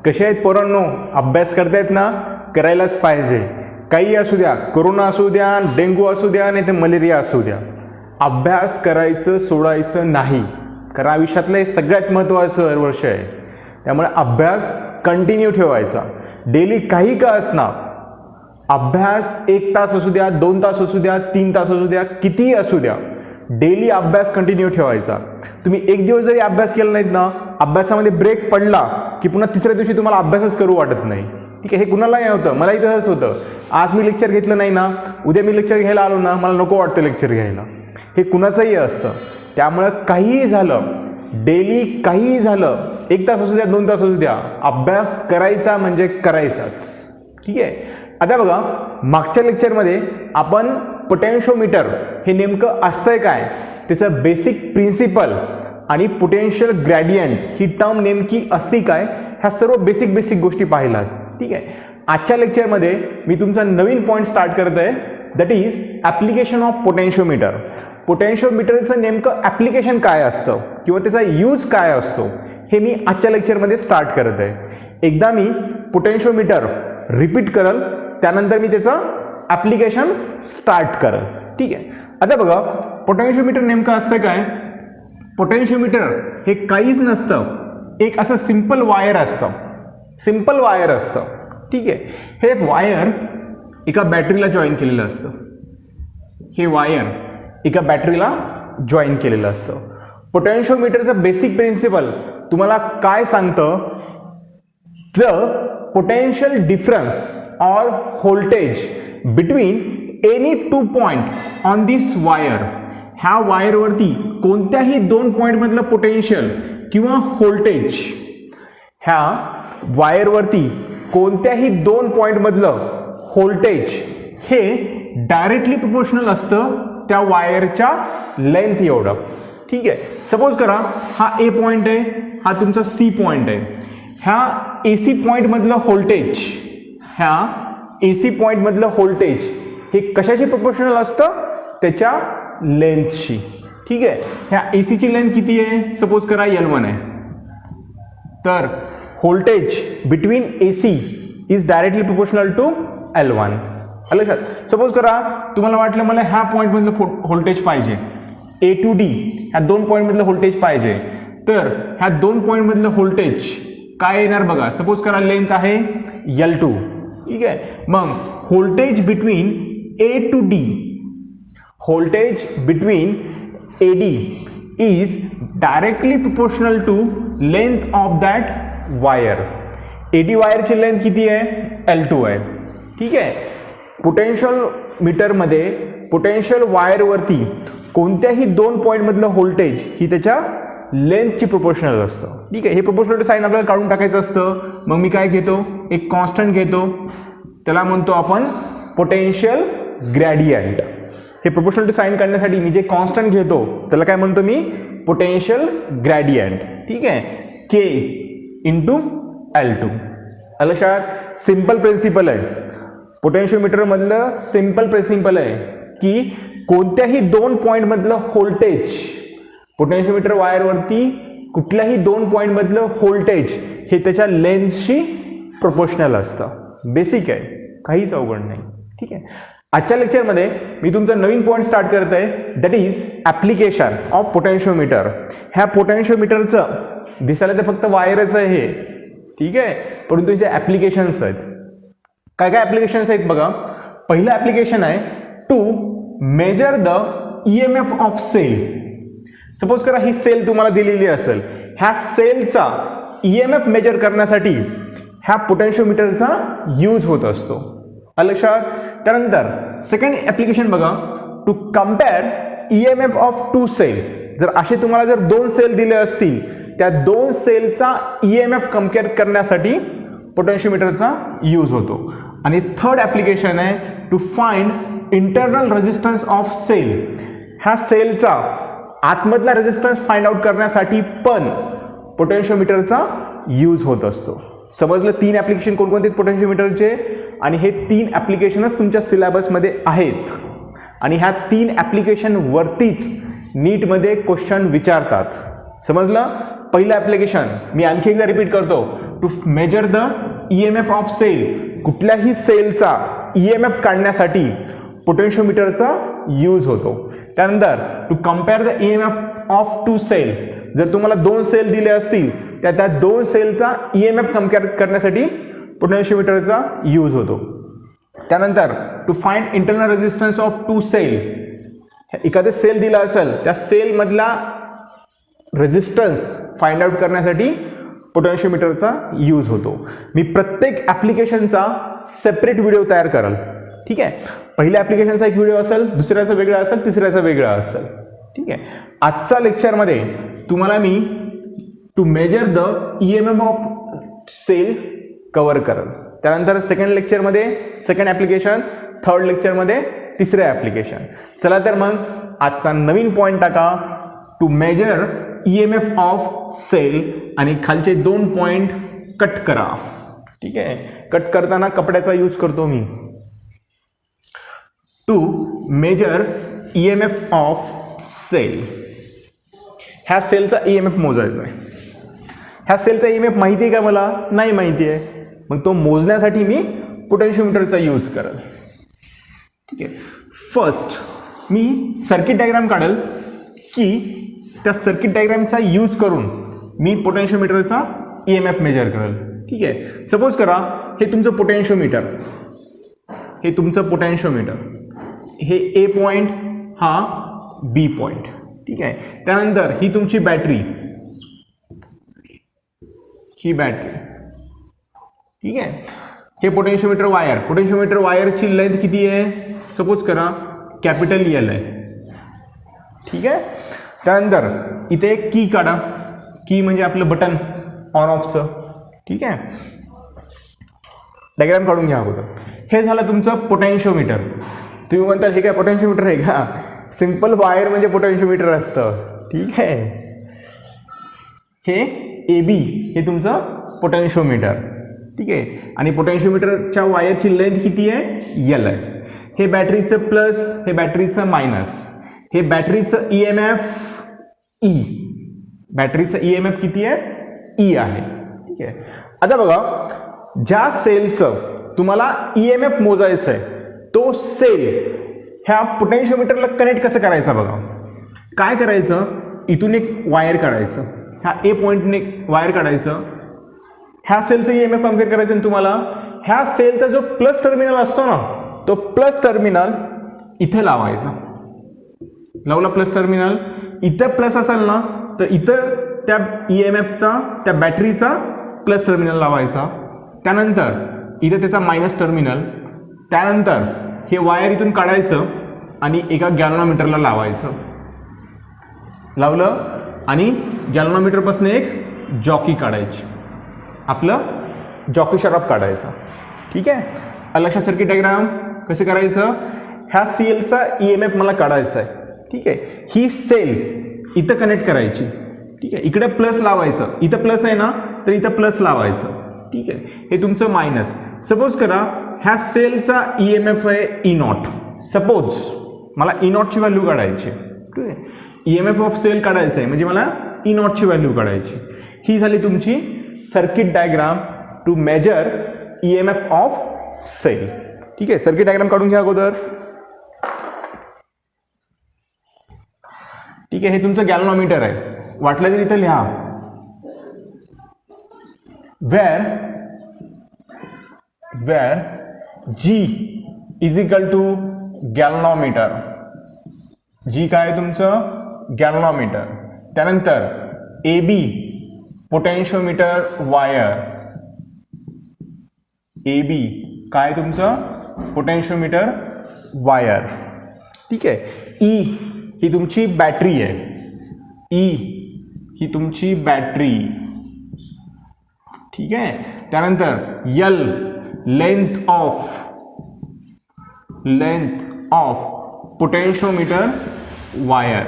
कसे आहेत पोरांनो? अभ्यास करतायत ना? करायलाच पाहिजे. काही असू द्या, कोरोना असू द्या, डेंग्यू असू द्या, नाही तर मलेरिया असू द्या, अभ्यास करायचं सोडायचं नाही. कारण आयुष्यातलं हे सगळ्यात महत्त्वाचं वर्ष आहे. त्यामुळे अभ्यास कंटिन्यू ठेवायचा. डेली काही का असणार, अभ्यास 1 तास असू द्या, 2 तास असू द्या, 3 तास असू द्या, कितीही असू द्या, डेली अभ्यास कंटिन्यू ठेवायचा. तुम्ही एक दिवस जरी अभ्यास केला नाहीत ना, अभ्यासामध्ये ब्रेक पडला की पुन्हा तिसऱ्या दिवशी तुम्हाला अभ्यासच करू वाटत नाही. ठीक आहे, हे कुणालाही होतं, मलाही तसंच होतं. आज मी लेक्चर घेतलं नाही ना, उद्या मी लेक्चर घ्यायला आलो ना, मला नको वाटतं लेक्चर घ्यायला. हे कुणाचंही असतं. त्यामुळं काहीही झालं, डेली काहीही झालं, 1 तास असू द्या, 2 तास असू द्या, अभ्यास करायचा म्हणजे करायचाच. ठीक आहे. आता बघा, मागच्या लेक्चरमध्ये आपण पोटेन्शियोमीटर हे नेमकं असतंय काय, त्याचं बेसिक प्रिन्सिपल आणि पोटेन्शियल ग्रॅडियंट ही टर्म नेमकी असती काय, ह्या सर्व बेसिक गोष्टी पाहिलात. ठीक आहे. आजच्या लेक्चरमध्ये मी तुमचा नवीन पॉईंट स्टार्ट करत आहे, that is application of potentiometer. पोटेन्शियोमीटरचं नेमकं ॲप्लिकेशन काय असतं किंवा त्याचा यूज काय असतो हे मी आजच्या लेक्चरमध्ये स्टार्ट करत आहे. एकदा मी पोटेन्शियोमीटर रिपीट करल, त्यानंतर मी त्याचं ॲप्लिकेशन स्टार्ट करल. ठीक आहे. आता बघा, पोटेन्शियोमीटर नेमकं असतं काय. पोटेन्शियोमीटर हे काहीच नसतं, एक असं सिंपल वायर असतं. सिंपल वायर असतं. ठीक आहे. हे वायर एका बॅटरीला जॉईन केलेलं असतं. हे वायर एका बॅटरीला जॉईन केलेलं असतं. पोटेन्शियोमीटरचं बेसिक प्रिन्सिपल तुम्हाला काय सांगतं, द पोटेन्शियल डिफरन्स और voltage between any 2 point on this wire. ह्या वायरवरती कोणत्याही 2 पॉइंटमधलं पोटेन्शियल किंवा व्होल्टेज, ह्या वायरवरती कोणत्याही 2 पॉइंटमधलं व्होल्टेज हे डायरेक्टली प्रोपोर्शनल असतं त्या वायरच्या लेंथ एवढं. ठीक आहे. सपोज करा हा ए पॉइंट आहे, हा तुमचा सी पॉइंट आहे. ह्या AC पॉइंटमधलं व्होल्टेज, ह्या AC पॉइंटमधलं व्होल्टेज हे कशाशी प्रोपोर्शनल असतं, त्याच्या लेंथशी. ठीक आहे. ह्या ACची लेंथ किती आहे, सपोज करा L1 आहे, तर voltage between AC is directly proportional to L1. लक्षात. सपोज करा तुम्हाला वाटलं मला ह्या पॉईंटमधलं व्होल्टेज पाहिजे, A to D ह्या 2 पॉईंटमधलं व्होल्टेज पाहिजे, तर ह्या 2 पॉईंटमधलं व्होल्टेज काय येणार बघा. सपोज करा लेंथ आहे L2. ठीक आहे. मग voltage between A to D, voltage between AD is directly proportional to length of that wire. AD वायरची लेंथ किती आहे, L2 आहे. ठीक आहे. पोटेन्शियल मीटरमध्ये पोटेन्शियल वायरवरती कोणत्याही 2 पॉईंटमधलं व्होल्टेज ही त्याच्या लेंथची प्रोपोर्शनल असतं. ठीक आहे. हे प्रोपोर्शनल साईन आपल्याला काढून टाकायचं असतं. मग मी काय घेतो, एक कॉन्स्टंट घेतो, त्याला म्हणतो आपण पोटेन्शियल ग्रॅडियंट. हे प्रोपोर्शनल टू साईन काढण्यासाठी मी जे कॉन्स्टंट घेतो त्याला काय म्हणतो मी, पोटेन्शियल ग्रॅडियंट. ठीक आहे. K into L2. लक्षात. सिंपल प्रिन्सिपल आहे. पोटेन्शियोमीटरमधलं सिंपल प्रिन्सिपल आहे की कोणत्याही 2 पॉईंटमधलं व्होल्टेज, पोटेन्शियोमीटर वायरवरती कुठल्याही 2 पॉईंटमधलं व्होल्टेज हे त्याच्या लेंथशी प्रोपोर्शनल असतं. बेसिक आहे, काहीच अवघड नाही. ठीक आहे. आजच्या लेक्चरमध्ये मी तुमचा नवीन पॉईंट स्टार्ट करत आहे, that is application of potentiometer. ह्या पोटेन्शियोमीटरचं दिसायला तर फक्त वायरच आहे हे. ठीक आहे. परंतु याचे ॲप्लिकेशन्स आहेत. काय काय ॲप्लिकेशन्स आहेत बघा. पहिलं ॲप्लिकेशन आहे to measure the EMF of cell. Suppose करा ही सेल तुम्हाला दिलेली असेल, ह्या सेलचा EMF मेजर करण्यासाठी ह्या पोटेन्शियोमीटरचा यूज होत असतो. लक्षात. त्यानंतर सेकंड ॲप्लिकेशन बघा, to compare EMF of 2 cell. जर असे तुम्हाला जर 2 सेल दिले असतील, त्या 2 सेलचा EMF कम्पेअर करण्यासाठी पोटेन्शियोमीटरचा यूज होतो. आणि थर्ड ॲप्लिकेशन आहे to find internal resistance of cell. ह्या सेलचा आतमधला रेजिस्टन्स फाइंड आउट करण्यासाठी पण पोटेन्शियोमीटरचा यूज होत असतो. समजलं. 3 ॲप्लिकेशन कोणकोणते पोटेन्शियोमीटरचे, आणि हे 3 ॲप्लिकेशनच तुमच्या सिलेबसमध्ये आहेत. आणि ह्या 3 ॲप्लिकेशन वरतीच नीटमध्ये क्वेश्चन विचारतात. समजलं. पहिलं ॲप्लिकेशन मी आणखी एकदा रिपीट करतो. To measure the EMF of cell. कुठल्याही सेलचा EMF काढण्यासाठी पोटेन्शियोमीटरचा यूज होतो. त्यानंतर to compare the EMF of two cell. जर तुम्हाला 2 सेल दिले असतील तर त्या 2 सेलचा EMF कम्पेअर करण्यासाठी पोटेन्शियोमीटरचा यूज होतो. त्यानंतर to find internal resistance of two cell. एखादे सेल दिला असेल त्या सेल मधला रेजिस्टन्स फाइंड आउट करण्यासाठी पोटेन्शियोमीटरचा यूज होतो. मी प्रत्येक ॲप्लिकेशनचा सेपरेट व्हिडिओ तयार कराल. ठीक आहे, पहिल्या ॲप्लिकेशनचा एक व्हिडिओ असेल, दुसऱ्याचा वेगळा असेल, तिसऱ्याचा वेगळा असेल. ठीक आहे, आजच्या लेक्चरमध्ये तुम्हाला मी to measure the EMF of cell cover करेल. त्यानंतर सेकंड लेक्चरमध्ये सेकंड ॲप्लिकेशन, थर्ड लेक्चरमध्ये तिसरे ॲप्लिकेशन. चला तर मग आजचा नवीन पॉईंट टाका, to measure EMF of cell, आणि खालचे 2 पॉईंट कट करा. ठीक आहे, कट करताना कपड्याचा यूज करतो मी. To measure EMF of cell. ह्या सेलचा EMF मोजायचा आहे. ह्या सेलचा EMF माहिती आहे का मला? नाही माहिती आहे. मग तो मोजण्यासाठी मी पोटेन्शियोमीटरचा यूज करेल. ठीक आहे, फर्स्ट मी सर्किट डायग्राम काढेल की त्या सर्किट डायग्रामचा यूज करून मी पोटेन्शियोमीटरचा EMF मेजर करेल. ठीक आहे, सपोज करा हे तुमचं पोटेन्शियोमीटर, हे तुमचं पोटेन्शियोमीटर, हे A पॉइंट, हा B पॉइंट. ठीक आहे, त्यानंतर ही तुमची बॅटरी, ही बॅटरी. ठीक आहे, हे पोटेन्शियोमीटर वायर. पोटेन्शियोमीटर वायरची लेंथ किती आहे? सपोज करा कॅपिटल L आहे. ठीक आहे, त्यानंतर इथे एक की काढा. की म्हणजे आपलं बटन ऑन ऑफचं. ठीक आहे, डायग्राम काढून घ्या अगोदर. हे झालं तुमचं पोटेन्शियोमीटर. तुम्ही म्हणता हे काय पोटेन्शियोमीटर आहे का? सिंपल वायर म्हणजे पोटेन्शियोमीटर असतं. ठीक आहे, हे AB हे तुमचं पोटेन्शियोमीटर. ठीक आहे, आणि पोटेन्शियोमीटरच्या वायरची लेंथ किती आहे? L आहे. हे बॅटरीचं प्लस, हे बॅटरीचं मायनस, हे बॅटरीचं EMF E. बॅटरीचं EMF किती आहे? E आहे. ठीक आहे, आता बघा, ज्या सेलचं तुम्हाला EMF मोजायचं आहे तो सेल ह्या पोटेन्शियोमीटरला कनेक्ट कसं करायचं बघा. काय करायचं? इथून एक वायर काढायचं, ह्या A पॉईंटने वायर काढायचं, ह्या सेलचं EMF कम्पेअर करायचं. आणि तुम्हाला ह्या सेलचा जो प्लस टर्मिनल असतो ना, तो प्लस टर्मिनल इथे लावायचा. लावला प्लस टर्मिनल, इथं प्लस असेल ना तर इथं त्या EMFचा, त्या बॅटरीचा प्लस टर्मिनल लावायचा. त्यानंतर इथं त्याचा मायनस टर्मिनल. त्यानंतर हे वायर इथून काढायचं आणि एका गॅल्व्हनोमीटरला लावायचं. लावलं आणि गॅल्व्हनोमीटरपासून एक जॉकी काढायची, आपलं जॉकी शराब काढायचा. ठीक आहे, लक्षात सर्किट डायग्राम कसं करायचं? ह्या सेलचा EMF मला काढायचा आहे. ठीक आहे, ही सेल इथं कनेक्ट करायची. ठीक आहे, इकडे प्लस लावायचं, इथं प्लस आहे ना तर इथं प्लस लावायचं. ठीक आहे, हे तुमचं मायनस. सपोज करा ह्या सेलचा EMF आहे E0. सपोज मला E0 ची व्हॅल्यू काढायची. ठीक आहे, EMF ऑफ सेल काढायचं आहे म्हणजे मला E0 ची व्हॅल्यू काढायची. ही झाली तुमची circuit diagram to measure EMF of cell. ठीक आहे, सर्किट डायग्राम काढून घ्या अगोदर. ठीक आहे, हे तुमचं गॅल्व्हनोमीटर आहे. वाटलं तर इथं लिहा, where G is equal to galvanometer. G काय आहे तुमचं? गॅल्व्हनोमीटर. त्यानंतर AB पोटेन्शियोमीटर वायर. AB काय तुमचं? Potentiometer wire. ठीक आहे, E ही तुमची बॅटरी आहे. E ही तुमची बॅटरी. ठीक आहे, त्यानंतर L length of potentiometer wire.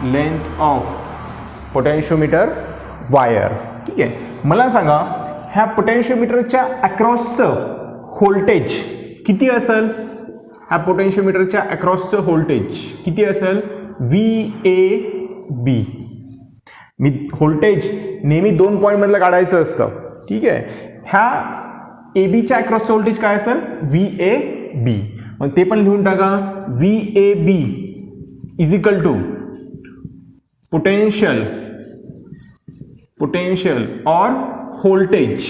Length of potentiometer wire. ठीक आहे, मला सांगा ह्या पोटेन्शियोमीटरच्या अक्रॉसचं व्होल्टेज किती असेल? ह्या पोटेन्शियोमीटरच्या अक्रॉसचं व्होल्टेज किती असेल? VAB. मी व्होल्टेज नेहमी 2 पॉईंट मधलं काढायचं असतं. ठीक आहे. ह्या ए बीच्या अक्रॉसचं व्होल्टेज काय असेल? VAB. मग ते पण लिहून टाका. VAB is equal to potential or voltage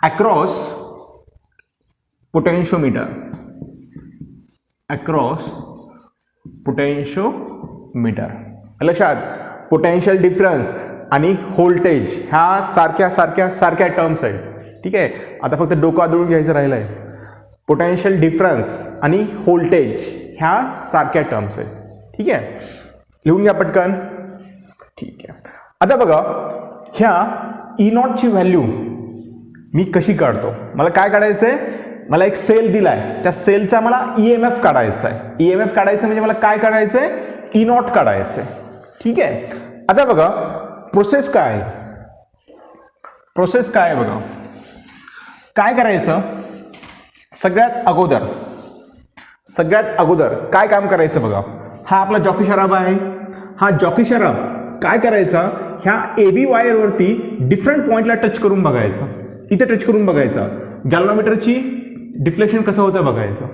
across potentiometer. लक्षात, पोटेन्शियल डिफरन्स आणि व्होल्टेज ह्या सारख्या टर्म्स आहेत. ठीक आहे. आता फक्त डोकं आदळून घ्यायचं राहिलं आहे. पोटेन्शियल डिफरन्स आणि व्होल्टेज ह्या सारख्या टर्म्स आहेत. ठीक आहे. लिहून घ्या पटकन. ठीक आहे. आता बघा, ह्या ई नॉटची व्हॅल्यू मी कशी काढतो? मला काय काढायचं आहे? मला एक सेल दिलाय, त्या सेलचा मला EMF काढायचा आहे. EMF काढायचं म्हणजे मला काय काढायचं आहे? ई नॉट काढायचं आहे. ठीक आहे. आता बघा प्रोसेस काय आहे? बघा, काय करायचं? सगळ्यात अगोदर काय काम करायचं बघा. हा आपला जॉकी शराब आहे. हा जॉकी शराब काय करायचा? ह्या AB वायरवरती डिफरंट पॉइंटला टच करून बघायचं. इथे टच करून बघायचं. गॅल्व्हनोमीटरची डिफ्लेक्शन कसं होतं बघायचं.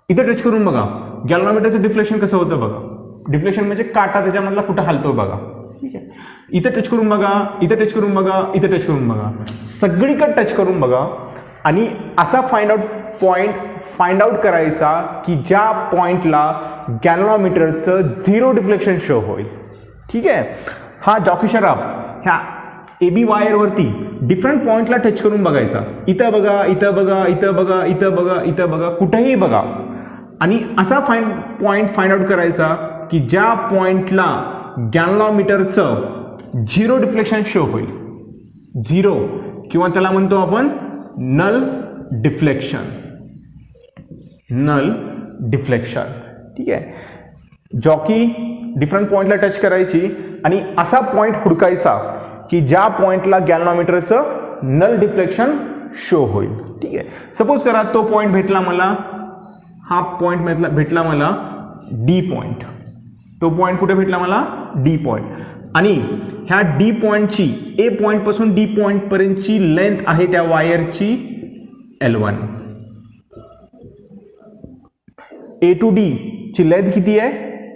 इथे टच करून बघा. गॅल्व्हनोमीटरचं डिफ्लेक्शन कसं होतं बघा. डिफ्लेक्शन म्हणजे काटा त्याच्यामधला कुठं हलतो बघा. ठीक आहे. इथे टच करून बघा, इथे टच करून बघा, इथे टच करून बघा, सगळीकडे टच करून बघा आणि असा फाइंड आउट करायचा की ज्या पॉइंटला गॅल्व्हनोमीटरचं 0 डिफ्लेक्शन शो होईल. ठीक आहे. हा जॉकी शराब ह्या AB वायरवरती डिफरंट पॉइंटला टच करून बघायचा. इथं बघा, इथं बघा, इथं बघा, इथं बघा, इथं बघा, कुठेही बघा आणि असा फाइंड आउट करायचा की ज्या पॉइंटला गॅल्व्हनोमीटरचं 0 डिफ्लेक्शन शो होईल. 0 किंवा त्याला म्हणतो आपण नल डिफ्लेक्शन. ठीक आहे. जॉकी डिफरंट पॉइंटला टच करायची आणि असा पॉइंट हुडकायचा की ज्या पॉइंटला गॅल्व्हनोमीटरचं नल डिफ्लेक्शन शो होईल. ठीक आहे. सपोज करा तो पॉइंट भेटला मला, हा पॉइंट भेटला मला D पॉइंट. तो पॉइंट कुठे भेटला मला? D point. आणि ह्या D पॉइंटची, A पॉइंट पासून D पॉइंट पर्यंतची लेंथ आहे त्या वायरची L1. A टू D ची लेंथ किती आहे?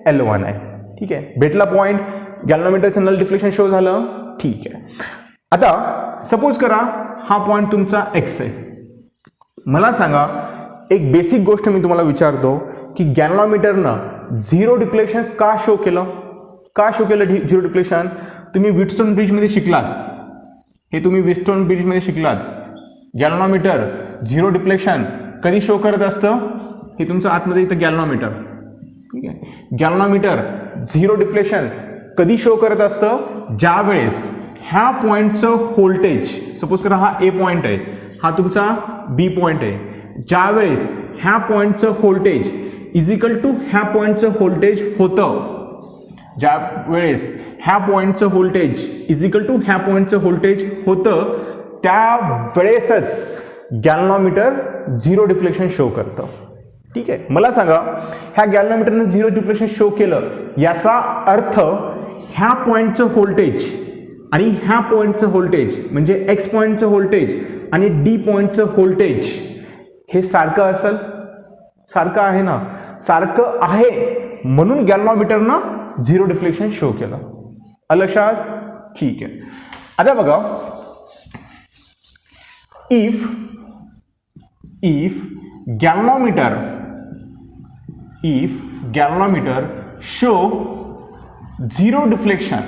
L1 आहे. ठीक आहे. भेटला पॉइंट, गॅल्व्हनोमीटरचं नल डिफ्लेक्शन शो झालं. ठीक आहे. आता सपोज करा हा पॉइंट तुमचा X आहे. मला सांगा, एक बेसिक गोष्ट मी तुम्हाला विचारतो की गॅल्व्हनोमीटरनं 0 डिफ्लेक्शन का शो केलं? 0 डिफ्लेक्शन? तुम्ही व्हीटस्टोन ब्रिजमध्ये शिकलात. गॅल्व्हनोमीटर 0 डिफ्लेक्शन कधी शो करत असतं? हे तुमचं आतमध्ये इथं गॅल्व्हनोमीटर. ठीक आहे. गॅल्व्हनोमीटर 0 डिफ्लेक्शन कधी शो करत असतं? ज्या वेळेस ह्या पॉइंटचं व्होल्टेज, सपोज करा हा A पॉइंट आहे, हा तुमचा B पॉइंट आहे. ज्या वेळेस ह्या पॉइंटचं व्होल्टेज इज इक्वल टू ह्या पॉइंटचं व्होल्टेज होतं, ज्या वेळेस ह्या पॉइंटचं व्होल्टेज इज इक्वल टू ह्या पॉइंटचं व्होल्टेज होतं, त्या वेळेसच गॅल्व्हनोमीटर 0 डिफ्लेक्शन शो करतं. ठीक आहे. मला सांगा, ह्या गॅल्व्हनोमीटरनं 0 डिफ्लेक्शन शो केलं, याचा अर्थ ह्या पॉइंटचं व्होल्टेज आणि ह्या पॉइंटचं व्होल्टेज म्हणजे X पॉइंटचं व्होल्टेज आणि D पॉइंटचं व्होल्टेज हे सारखं असेल. सारखं आहे ना? सारखं आहे म्हणून गॅल्व्हनोमीटरनं 0 डिफ्लेक्शन शो केलं. लक्षात? ठीक आहे. आता बघा, if galvanometer show 0 deflection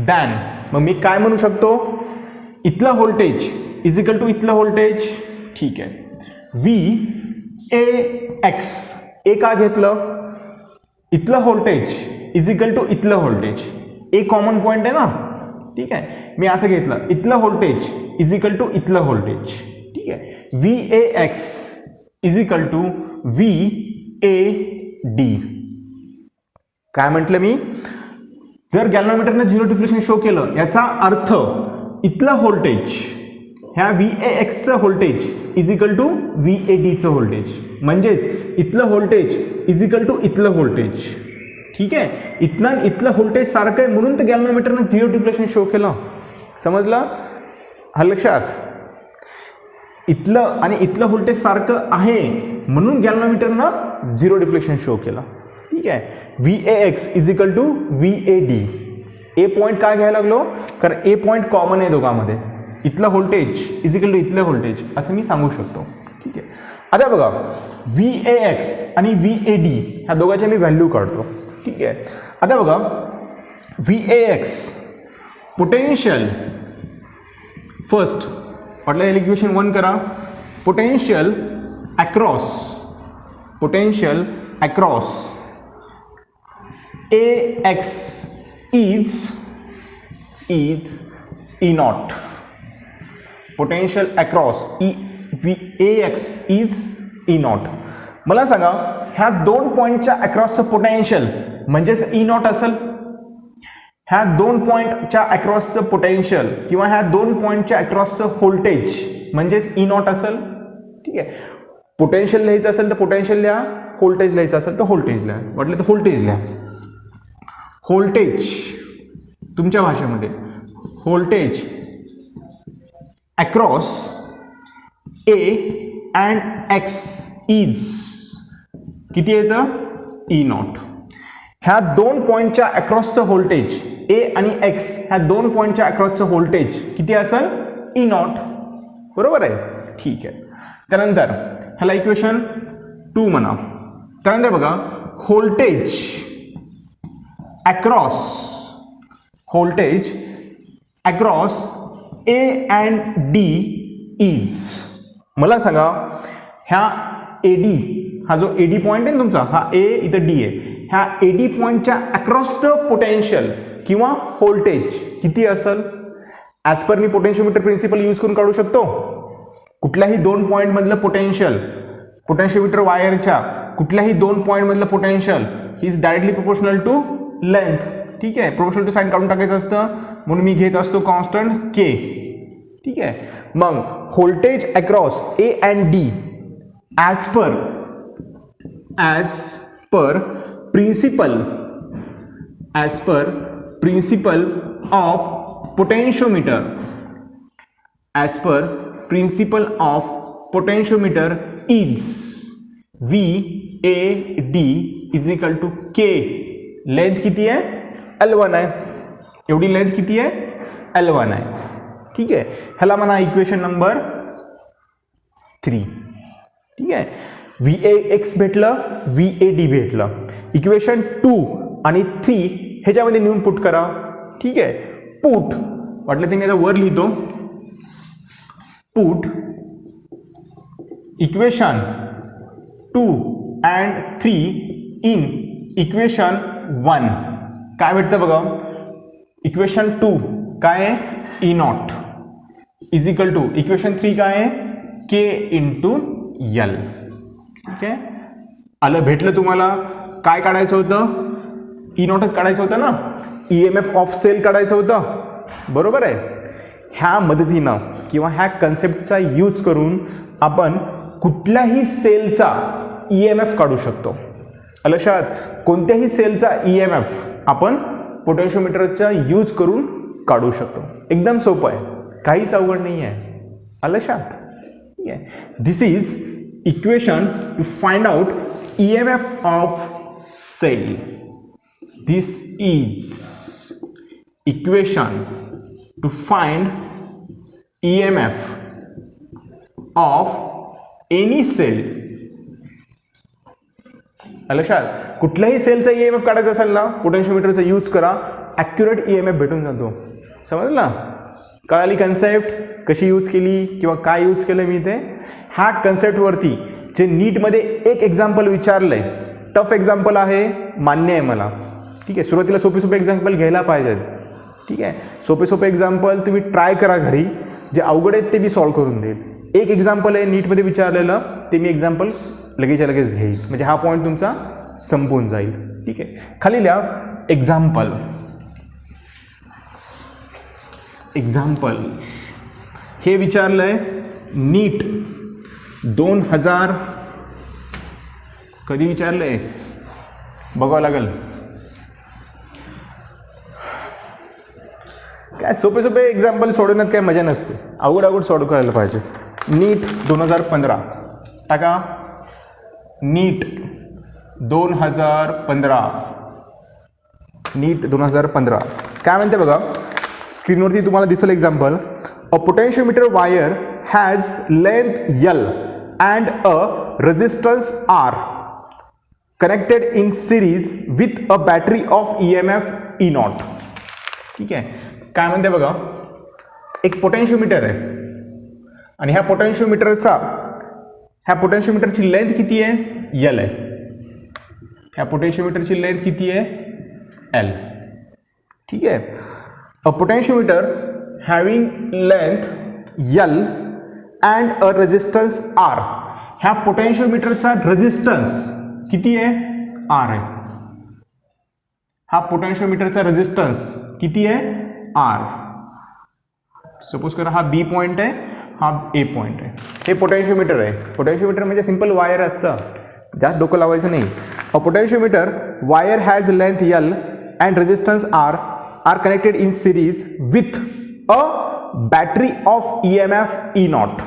then मग मी काय म्हणू शकतो? इथलं व्होल्टेज इज इक्वल टू इथलं व्होल्टेज. ठीक आहे. VAX ए का घेतलं? इथलं व्होल्टेज इज इक्वल टू इथलं व्होल्टेज. ए कॉमन पॉइंट आहे ना. ठीक आहे. मी असं घेतलं, इथलं व्होल्टेज इज इक्वल टू इथलं व्होल्टेज. ठीक आहे. VAX is equal to VAD. काय म्हटलं मी? जर गॅल्व्हनोमीटरने 0 डिफ्लेक्शन शो केलं, याचा अर्थ इथलं व्होल्टेज ह्या VAXचं व्होल्टेज इज इक्वल टू VADचं व्होल्टेज, म्हणजेच इथलं व्होल्टेज इज इक्वल टू इथलं व्होल्टेज. ठीक आहे, इथलं व्होल्टेज सारखं आहे म्हणून तर गॅल्व्हनोमीटरनं 0 डिफ्लेक्शन शो केलं. समजलं? हा लक्षात. इथलं आणि इथलं व्होल्टेज सारखं आहे म्हणून गॅल्व्हनोमीटरनं 0 डिफ्लेक्शन शो केलं. ठीक आहे, VAX is equal to VAD. A point काय घ्यायला लागलो, कारण ए पॉईंट कॉमन आहे दोघांमध्ये. इथलं व्होल्टेज इज इक्वल टू इथलं व्होल्टेज असं मी सांगू शकतो. ठीक आहे, आता बघा VAX आणि VAD ह्या दोघांच्या मी व्हॅल्यू काढतो. ठीक आहे, आता बघा VAX पोटेन्शियल फर्स्ट म्हटलं इक्वेशन 1 करा. Potential across AX is E naught. Potential across AX is E naught. मला सांगा ह्या दोन पॉईंटच्या अक्रॉसचं पोटेन्शियल म्हणजेच E naught असेल. ह्या दोन पॉईंटच्या अक्रॉसचं पोटेन्शियल किंवा ह्या दोन पॉईंटच्या अक्रॉसचं व्होल्टेज म्हणजेच E naught असेल. ठीक आहे, पोटेन्शियल लिहायचं असेल तर पोटेन्शियल लिहा, व्होल्टेज लिहायचं असेल तर व्होल्टेज लिहा. म्हटलं तर व्होल्टेज लिहा. व्होल्टेज तुमच्या भाषेमध्ये voltage across A and X is किती येतं E naught. ह्या दोन पॉईंटच्या अक्रॉसचं व्होल्टेज A आणि X ह्या दोन पॉईंटच्या अक्रॉसचं व्होल्टेज किती असेल E naught. बरोबर आहे. ठीक आहे, त्यानंतर ह्याला इक्वेशन 2 म्हणा. त्यानंतर बघा voltage across A and D is. मला सांगा ह्या AD हा जो AD पॉईंट आहे ना तुमचा, हा A इथं D आहे, ह्या AD पॉईंटच्या अक्रॉसचं पोटेन्शियल किंवा व्होल्टेज किती असेल. ॲज पर मी पोटेन्शियोमीटर प्रिन्सिपल यूज करून काढू शकतो. कुठल्याही दोन पॉईंट मधलं पोटेन्शियोमीटर वायरच्या कुठल्याही दोन पॉईंट मधलं potential is directly proportional to length. ठीक आहे, प्रोपोर्शनल टू साइन काढून टाकायचं असतं म्हणून मी घेत असतो कॉन्स्टंट K. ठीक आहे, मग voltage across A and D as per principle of potentiometer is VAD is equal to K. Length किती आहे L1 आहे. एवढी लेंथ किती आहे L1 आहे. ठीक आहे, ह्याला म्हणा इक्वेशन नंबर 3. ठीक आहे, VAX भेटलं, VAD भेटलं. इक्वेशन 2 आणि 3 ह्याच्यामध्ये नेऊन पुट करा. ठीक आहे, पुट म्हटलं ते मी आता वर लिहितो. Put equation 2 and 3 in equation 1. काय भेटतं बघा, इक्वेशन 2 काय आहे E naught is equal to equation 3 काय आहे K इंटू L. ठीक आहे, आलं भेटलं तुम्हाला. काय काढायचं होतं, E naughtच काढायचं होतं ना, EMF ऑफ सेल काढायचं होतं. बरोबर आहे. ह्या मदतीनं किंवा ह्या कन्सेप्टचा यूज करून आपण कुठल्याही सेलचा EMF काढू शकतो. लक्षात, कोणत्याही सेलचा EMF आपण पोटेन्शियोमीटरचा यूज करून काढू शकतो. एकदम सोपं आहे, काहीच अवघड नाही आहे. लक्षात. ठीक आहे, this is equation to find out EMF of cell. This is equation to find EMF of any cell. लक्षात, कुठल्याही सेलचा EMF काढायचा असेल ना, पोटेन्शियोमीटरचा यूज करा, ॲक्युरेट EMF भेटून जातो. समजलं? कळाली कन्सेप्ट कशी यूज केली किंवा काय यूज केलं मी इथे. ह्या कन्सेप्टवरती जे नीटमध्ये एक एक्झाम्पल विचारलंय, टफ एक्झाम्पल आहे, मान्य आहे मला. ठीक आहे, सुरुवातीला सोपे एक्झाम्पल घ्यायला पाहिजेत. ठीक आहे, सोपे एक्झाम्पल तुम्ही ट्राय करा घरी. जे अवघड आहेत ते मी सॉल्व्ह करून देईल. एक एक्झाम्पल आहे नीटमध्ये विचारलेलं, ते मी एक्झाम्पल लगेच घेईल, म्हणजे हा पॉईंट तुमचा संपून जाईल. ठीक आहे, खाली लिहा एक्झाम्पल. हे विचारलंय नीट 2000 कधी विचारलंय बघावं लागेल. काय सोपे सोपे एक्झाम्पल सोडवण्यात काय मजा नसते, अवघड अवघड सोडवायला पाहिजे. नीट 2015 टाका. नीट 2015 नीट 2015 काय म्हणते बघा. स्क्रीनवरती तुम्हाला दिसेल example. A potentiometer wire has length L and a resistance R connected in series with a battery of EMF E0. ठीक आहे. काय म्हणते बघा, एक पोटेन्शियोमीटर आहे आणि ह्या पोटेन्शियोमीटरची लेंथ किती आहे? L आहे. ह्या पोटेन्शियोमीटरची लेंथ किती आहे? L. ठीक आहे. A potentiometer having length L and a resistance R. ह्या पोटेन्शियोमीटरचा रेजिस्टन्स किती आहे? R आहे. हा पोटेन्शियोमीटरचा रेजिस्टन्स किती आहे? R. सपोज करा हा B पॉईंट आहे, हा A पॉईंट आहे. हे पोटेन्शियोमीटर आहे. पोटेन्शियोमीटर म्हणजे सिंपल वायर असतं, जास्त डोकं लावायचं नाही. A potentiometer wire has length L and resistance R are connected in series with a battery of EMF E0.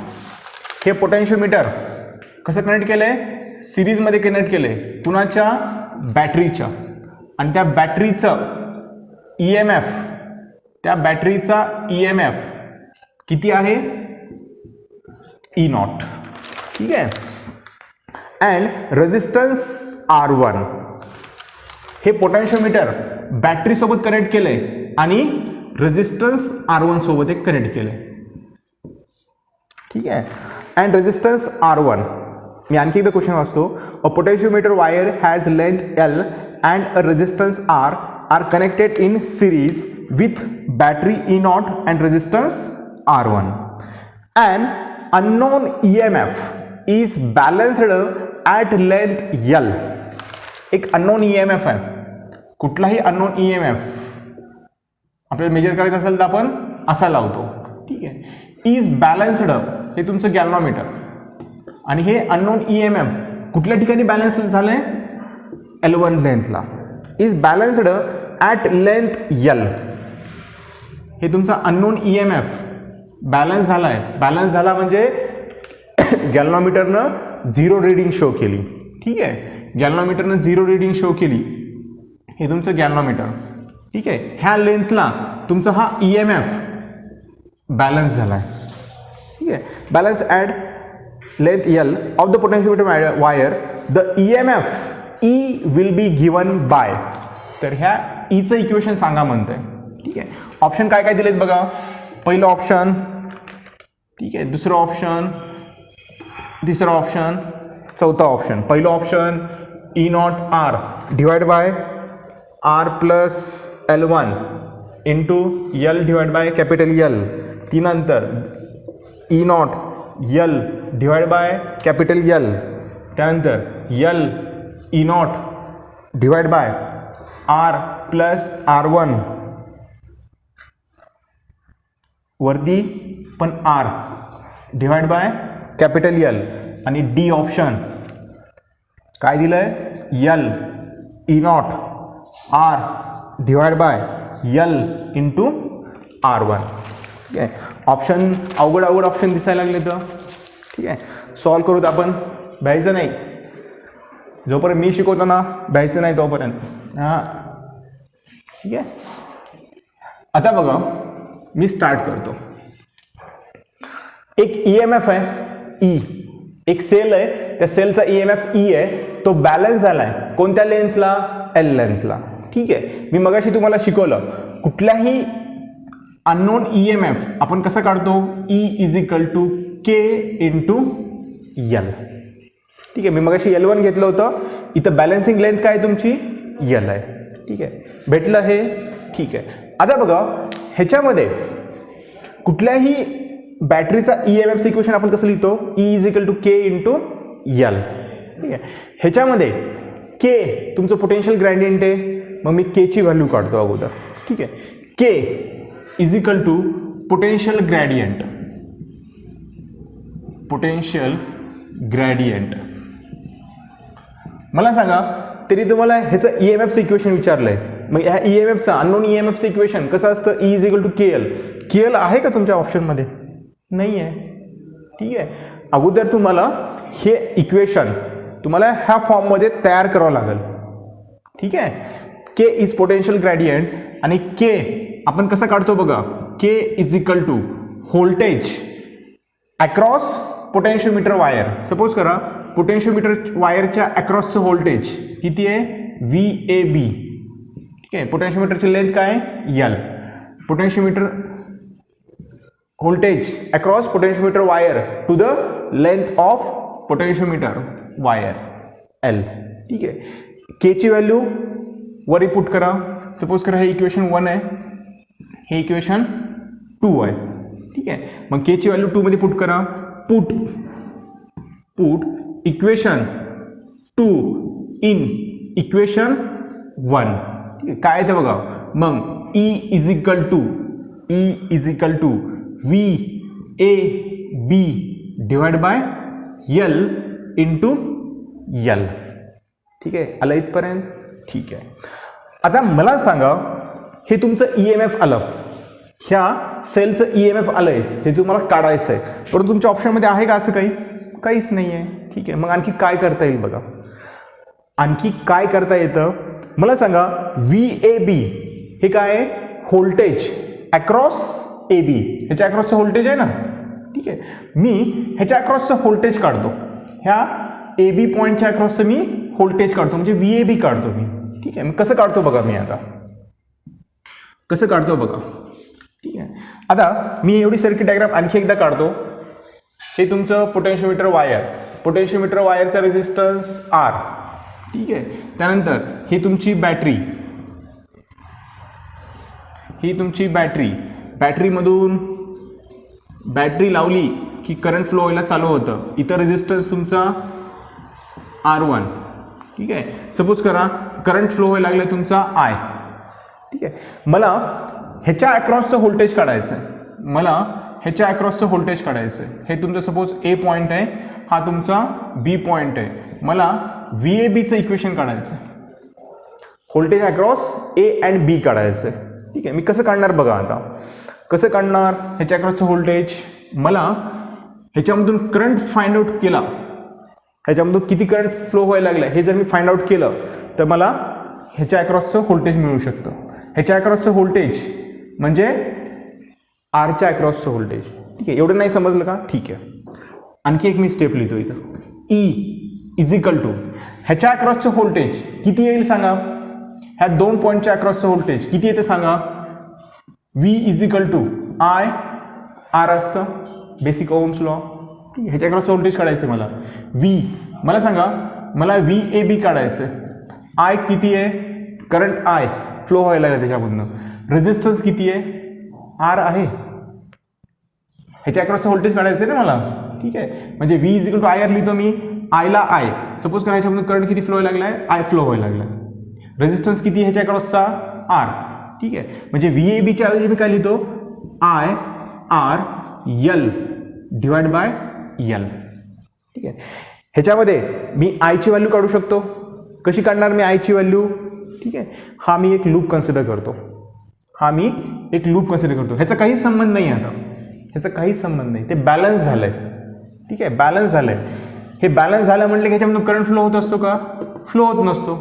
हे पोटेन्शियोमीटर कसं कनेक्ट केलं आहे? सिरीजमध्ये कनेक्ट केलं आहे. कुणाच्या? बॅटरीच्या. आणि त्या बॅटरीचं EMF किती आहे? E0. ठीक आहे. And resistance R1. हे पोटेन्शियोमीटर बॅटरीसोबत कनेक्ट केलंय आणि रेजिस्टन्स R1 सोबत एक कनेक्ट केलंय. ठीक आहे. And resistance R1. मी आणखी एकदा क्वेश्चन वाचतो. A potentiometer wire has length L and a resistance R are connected in series with battery E0 and resistance R1. And unknown EMF is balanced at length L. एक unknown EMF आहे. कुठलाही unknown EMF आपल्याला major करायचं असेल तर आपण असा लावतो. ठीक आहे. इज बॅलन्स्ड हे तुमचं गॅल्व्हनोमीटर आणि हे अननोन EMF कुठल्या ठिकाणी बॅलन्स झालंय? L1 लेंथला. Is balanced at length L. हे तुमचा अननोन EMF बॅलन्स झालाय. बॅलन्स झाला म्हणजे गॅल्व्हनोमीटरनं 0 रीडिंग शो केली. ठीक आहे. गॅल्व्हनोमीटरनं 0 रीडिंग शो केली. हे तुमचं गॅल्व्हनोमीटर. ठीक आहे. ह्या लेंथला तुमचा हा EMF बॅलन्स झाला आहे. ठीक आहे. Balance at length L of the potentiometer wire the EMF E will be given by. तर ह्या ईचं इक्वेशन सांगा म्हणतंय. ठीक आहे. ऑप्शन काय काय दिलेत बघा. पहिलं ऑप्शन, ठीक आहे, दुसरं ऑप्शन, तिसरं ऑप्शन, चौथा ऑप्शन. पहिलं option E0 R divide by R plus L1 into L divide by capital L. ती नंतर E0 L divide by capital L. त्यानंतर L E0 divide by R plus R1 वरती पण R divide by capital L. आणि D option काय दिलंय? L E0 R divide by L into R1. ठीक आहे. ऑप्शन अवघड ऑप्शन दिसायला लागले तर ठीक आहे. सॉल्व करूत आपण, भ्यायचं नाही. जोपर्यंत मी शिकवतो ना भ्यायचं नाही तोपर्यंत. हां ठीक आहे. आता बघा मी स्टार्ट करतो. एक EMF आहे E. एक सेल आहे, त्या सेलचा EMF E आहे. तो बॅलन्स झालाय कोणत्या लेंथला? L लेंथला. ठीक आहे. मी मगाशी तुम्हाला शिकवलं कुठल्याही अननोन EMF आपण कसं काढतो? E is equal to K into L. ठीक आहे. मी मगाशी L1 घेतलं होतं. इथं बॅलन्सिंग लेंथ काय तुमची? L आहे. ठीक आहे. भेटलं हे? ठीक आहे. आता बघा ह्याच्यामध्ये कुठल्याही बॅटरीचा EMF इक्वेशन आपण कसं लिहितो? E is equal to K into L. ठीक आहे. ह्याच्यामध्ये K तुमचं पोटेन्शियल ग्रॅडियंट आहे. मग मी K ची व्हॅल्यू काढतो अगोदर. ठीक आहे. K is equal to potential gradient. Potential gradient. मला सांगा तरी तुम्हाला ह्याचं EMFचं इक्वेशन विचारलंय, मग ह्या EMFचं अननोन EMFचं इक्वेशन कसं असतं? E is equal to KL. KL आहे का तुमच्या ऑप्शनमध्ये? नाही आहे. ठीक आहे, अगोदर तुम्हाला हे इक्वेशन तुम्हाला ह्या फॉर्ममध्ये तयार करावं लागेल. ठीक आहे, K इज पोटेन्शियल ग्रॅडियंट आणि K आपण कसं काढतो बघा. K is equal to voltage across potentiometer wire. सपोज करा पोटेन्शियोमीटर वायरच्या अक्रॉसचं व्होल्टेज किती आहे? VAB. ठीक आहे, पोटेन्शियोमीटरची लेंथ काय आहे? L. Potentiometer voltage across potentiometer wire to the length of potentiometer wire L. ठीक आहे, K ची व्हॅल्यू वर पुट करा. सपोज करा हे इक्वेशन 1 आहे, हे इक्वेशन 2 आहे. ठीक आहे, मग K ची व्हॅल्यू 2 मध्ये पुट करा. Put equation 2 in equation 1. ठीक आहे, काय ते बघा. मग E is equal to VAB divide by L into L. ठीक आहे, आलं इथपर्यंत? ठीक आहे, आता मला सांगा हे तुमचं EMF आलं, ह्या सेलचं EMF आलंय जे तुम्हाला काढायचं आहे, परंतु तुमच्या ऑप्शनमध्ये आहे का असं काही? काहीच नाही आहे. ठीक आहे, मग आणखी काय करता येईल बघा. आणखी काय करता येतं मला सांगा. VAB हे काय आहे? Voltage across AB. ह्याच्या अक्रॉसचं व्होल्टेज आहे ना. ठीक आहे, मी ह्याच्या अक्रॉसचं व्होल्टेज काढतो, ह्या AB पॉईंटच्या अक्रॉसचं मी व्होल्टेज काढतो, म्हणजे VAB काढतो मी. ठीक आहे, मग कसं काढतो बघा. मी आता कसं काढतो बघा. ठीक आहे, आता मी एवढी सर्किट डायग्राम आणखी एकदा काढतो. हे तुमचं पोटेन्शियोमीटर वायर, पोटेन्शियोमीटर वायरचा रेजिस्टन्स R. ठीक आहे, त्यानंतर ही तुमची बॅटरी, ही तुमची बॅटरीमधून बॅटरी लावली की करंट फ्लो व्हायला चालू होतं. इथं रेजिस्टन्स तुमचा R1. ठीक आहे, सपोज करा करंट फ्लो व्हायला लागला तुमचा I. ठीक आहे, मला ह्याच्या अक्रॉसचं व्होल्टेज काढायचं आहे. हे तुमचं सपोज A पॉईंट आहे, हा तुमचा B पॉईंट आहे. मला VABचं इक्वेशन काढायचं आहे, voltage across A and B काढायचं आहे. ठीक आहे, मी कसं काढणार बघा. आता कसं काढणार? ह्याच्या अक्रॉसचं व्होल्टेज, मला ह्याच्यामधून करंट फाइंड आउट केला, ह्याच्यामधून किती करंट फ्लो व्हायला लागला हे जर मी फाइंड आउट केलं तर मला ह्याच्या अक्रॉसचं व्होल्टेज मिळू शकतं. ह्याच्या अक्रॉसचं व्होल्टेज म्हणजे आरच्या अक्रॉसचं व्होल्टेज. ठीक आहे, एवढं नाही समजलं का? ठीक आहे, आणखी एक मी स्टेप लिहितो इथं. E इज इक्वल टू ह्याच्या अक्रॉसचं व्होल्टेज किती येईल सांगा. ह्या 2 पॉईंटच्या अक्रॉसचं व्होल्टेज किती येते सांगा. V is equal to I R असतं, बेसिक ओम्स लॉ. ठीक आहे, ह्याच्या अक्रॉसचं व्होल्टेज काढायचं मला. मला सांगा, मला VAB काढायचं आहे. I किती आहे? करंट I फ्लो व्हायला लागला त्याच्यामधनं. रेजिस्टन्स किती आहे? R आहे. ह्याच्या अक्रॉसचं व्होल्टेज काढायचं आहे ना मला. ठीक आहे, म्हणजे V is equal to IR लिहितो मी. आयला I, सपोज करा ह्याच्यामधून करंट किती फ्लो व्हायला लागलाय? I फ्लो व्हायला लागलाय. रेजिस्टन्स किती ह्याच्या अक्रॉसचा? R. ठीक आहे, म्हणजे VABच्या ऐवजी मी काय लिहितो? IRL divide by L. ठीक आहे, ह्याच्यामध्ये मी I ची व्हॅल्यू काढू शकतो. कशी काढणार मी I ची व्हॅल्यू? ठीक आहे, हा मी एक लूप कन्सिडर करतो. ह्याचा काहीच संबंध नाही. आता ह्याचा काहीच संबंध नाही, ते बॅलन्स झालंय. ठीक आहे, बॅलन्स झालंय. हे बॅलन्स झालं म्हटलं की ह्याच्यामधून करंट फ्लो होत असतो का? फ्लो होत नसतो.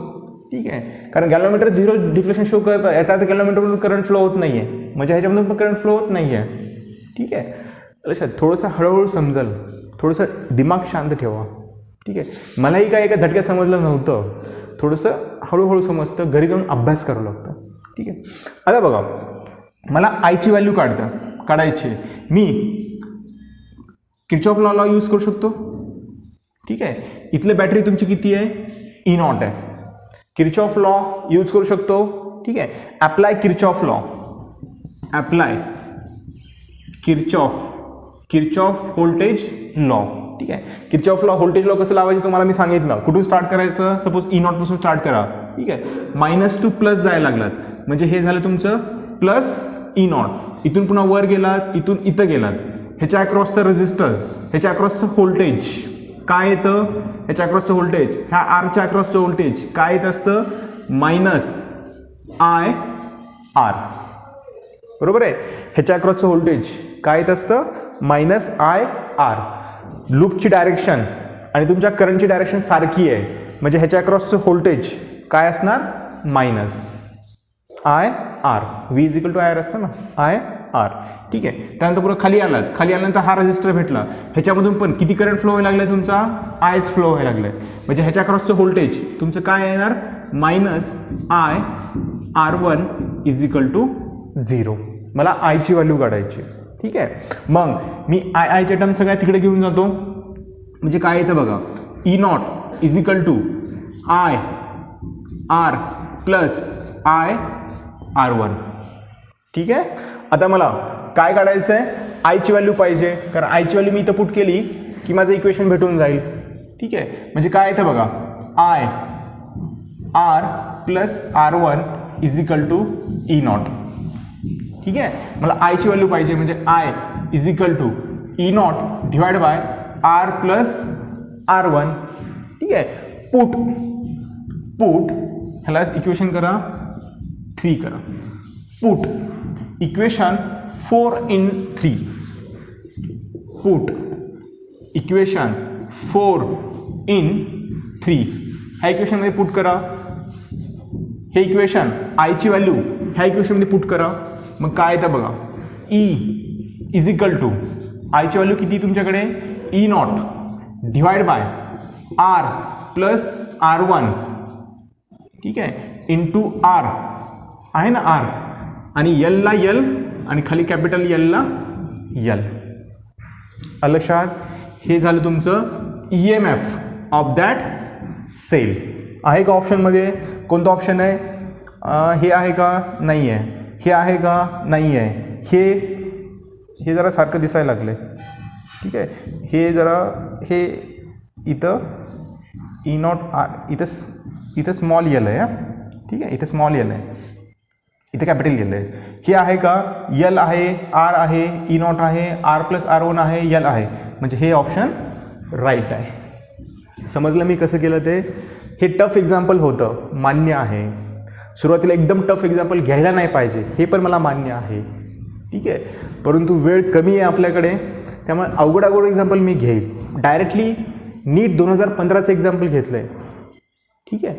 ठीक आहे, कारण गॅल्व्हनोमीटर 0 डिफ्लेक्शन शो करतं, याचा अर्थ गॅल्व्हनोमीटरमधून करंट फ्लो होत नाहीये, म्हणजे ह्याच्यामधून पण करंट फ्लो होत नाहीये. ठीक आहे, लक्षात थोडंसं हळूहळू समजल, थोडंसं दिमाग शांत ठेवा. ठीक आहे, मलाही काय एका झटक्यात समजलं नव्हतं, थोडंसं हळूहळू समजतं, घरी जाऊन अभ्यास करावं लागतं. ठीक आहे, आता बघा, मला आयची व्हॅल्यू काढायची. मी किर्चॉफ लॉ यूज करू शकतो. ठीक आहे, इथले बॅटरी तुमची किती आहे? E0 आहे. किर्चॉफ लॉ यूज करू शकतो. ठीक आहे, अप्लाय किर्चॉफ व्होल्टेज लॉ. ठीक आहे, किर्चॉफ लॉ व्होल्टेज लॉ कसं लावायचं तुम्हाला मी सांगितलं. कुठून स्टार्ट करायचं? सपोज E0 पासून स्टार्ट करा. ठीक आहे, -2 प्लस जायला लागलात म्हणजे हे झालं तुमचं प्लस E0. इथून पुन्हा वर गेलात, इथून इथं गेलात, ह्याच्या अक्रॉसचं रेझिस्टन्स, ह्याच्या अक्रॉसचं व्होल्टेज काय येतं, ह्याच्या अक्रॉसचं व्होल्टेज, ह्या आरच्या अक्रॉसचं व्होल्टेज काय येत असतं, मायनस आय आर. बरोबर आहे. ह्याच्या अक्रॉसचं व्होल्टेज काय येत असतं, मायनस आय आर. लूपची डायरेक्शन आणि तुमच्या करंटची डायरेक्शन सारखी आहे, म्हणजे ह्याच्या अक्रॉसचं व्होल्टेज काय असणार, minus I R. V is equal to I R असतं ना, आय आर. ठीक आहे. त्यानंतर पुढे खाली आलात, खाली आल्यानंतर हा रेझिस्टर भेटला, ह्याच्यामधून पण किती करंट फ्लो व्हायला लागलाय, तुमचा आयच फ्लो व्हायला लागलाय, म्हणजे ह्याच्या क्रॉसचं व्होल्टेज तुमचं काय येणार, minus I R one is equal to 0. मला आयची व्हॅल्यू काढायची. ठीक आहे. मग मी आयच्या टर्म सगळ्या तिकडे घेऊन जातो, म्हणजे काय येतं बघा, E naught is equal to I R plus I R one. ठीक आहे. आता मला काय काढायचं आहे, आयची व्हॅल्यू पाहिजे, कारण आयची व्हॅल्यू मी इथं पुट केली की माझं इक्वेशन भेटून जाईल. ठीक आहे. म्हणजे काय येतं बघा, I R plus R one is equal to E naught. ठीक आहे. मला आयची व्हॅल्यू पाहिजे, म्हणजे I is equal to E naught divide by R plus R one. ठीक आहे. पुट पुट ह्याला इक्वेशन करा 3 करा. Put equation 4 in 3. पुट इक्वेशन 4 in 3 ह्या इक्वेशनमध्ये पुट करा. हे इक्वेशन आयची व्हॅल्यू ह्या इक्वेशनमध्ये पुट करा. मग काय येतं बघा, ई इज इक्वल टू आयची व्हॅल्यू किती तुमच्याकडे, E naught divide by R plus R one. ठीक आहे. इंटू आर आहे ना, आर आणि एलला यल आणि खाली कॅपिटल एलला यल. आलं लक्षात. हे झालं तुमचं E M F of that cell. आहे का ऑप्शनमध्ये, कोणतं ऑप्शन आहे, हे आहे का, नाही आहे, हे आहे का, नाही आहे, हे जरा सारखं दिसायला लागलं आहे. ठीक आहे. हे जरा हे इथं ई नॉट आर, इथं स्मॉल यल आहे. ठीक आहे. इथं स्मॉल यल आहे, इथे कॅपिटल यल आहे. हे आहे का, यल आहे, आर आहे, ई नॉट आहे, आर प्लस आर वन आहे, यल आहे, म्हणजे हे ऑप्शन राईट आहे. समजलं मी कसं केलं ते. हे टफ एक्झाम्पल होतं, मान्य आहे. सुरुवातीला एकदम टफ एक्झाम्पल घ्यायला नाही पाहिजे, हे पण मला मान्य आहे. ठीक आहे. परंतु वेळ कमी आहे आपल्याकडे, त्यामुळे अवघड एक्झाम्पल मी घेईल. डायरेक्टली नीट 2015चं एक्झाम्पल घेतलं आहे. ठीक आहे.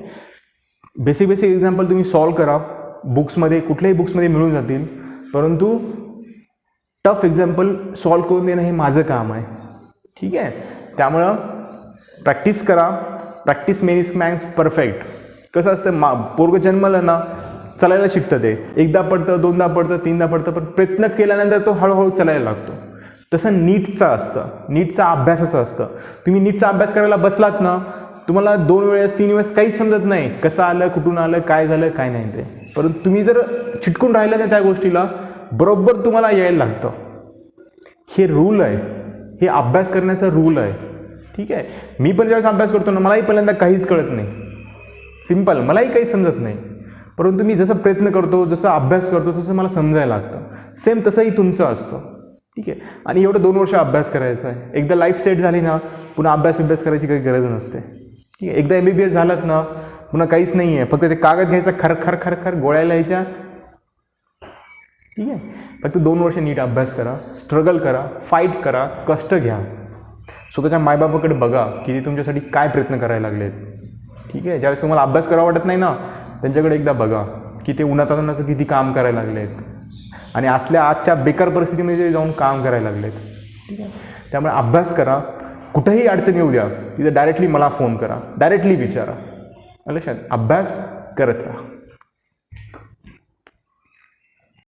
बेसिक एक्झाम्पल तुम्ही सॉल्व करा, बुक्समध्ये कुठल्याही बुक्समध्ये मिळून जातील, परंतु टफ एक्झाम्पल सॉल्व करून देणं हे माझं काम आहे. ठीक आहे. त्यामुळं प्रॅक्टिस करा. Practice makes man perfect. कसं असतं, पोरगं जन्मलं ना चालायला शिकतं, ते एकदा पडतं, दोनदा पडतं, तीनदा पडतं, पण प्रयत्न केल्यानंतर तो हळूहळू चालायला लागतो. तसं नीटचं असतं, नीटचा अभ्यासाचं असतं. तुम्ही नीटचा अभ्यास करायला बसलात ना, तुम्हाला 2 वेळेस 3 वेळेस काहीच समजत नाही, कसं आलं, कुठून आलं, काय झालं, काय नाही ते. परंतु तुम्ही जर चिटकून राहिलं ना त्या गोष्टीला, बरोबर तुम्हाला यायला लागतं. हे रूल आहे, हे अभ्यास करण्याचा रूल आहे. ठीक आहे. मी पण ज्यावेळेस अभ्यास करतो ना, मलाही पहिल्यांदा काहीच कळत नाही, सिम्पल, मलाही काही समजत नाही. परंतु मी जसं प्रयत्न करतो, जसं अभ्यास करतो, तसं मला समजायला लागतं. सेम तसंही तुमचं असतं. ठीक आहे. आणि एवढं 2 वर्ष अभ्यास करायचा आहे. एकदा लाईफ सेट झाली ना, पुन्हा अभ्यास करायची काही गरज नसते. ठीक आहे. एकदा MBBS झालात ना, पुन्हा काहीच नाही आहे, फक्त ते कागद घ्यायचा, खर गोळ्या लिहायच्या. ठीक आहे. फक्त 2 वर्ष नीट अभ्यास करा, स्ट्रगल करा, फाईट करा, कष्ट घ्या. स्वतःच्या मायबापाकडे बघा की ते तुमच्यासाठी काय प्रयत्न करायला लागलेत. ठीक आहे. ज्यावेळेस तुम्हाला अभ्यास करावा वाटत नाही ना, त्यांच्याकडे एकदा बघा की ते उन्हातान्हाचं किती काम करायला लागलेत आणि असल्या आजच्या बेकार परिस्थितीमध्ये जाऊन काम करायला लागलेत. ठीक आहे. त्यामुळे अभ्यास करा. कुठेही अडचण येऊ द्या, तिथं डायरेक्टली मला फोन करा, डायरेक्टली विचारा. लक्षात. अभ्यास करत राहा.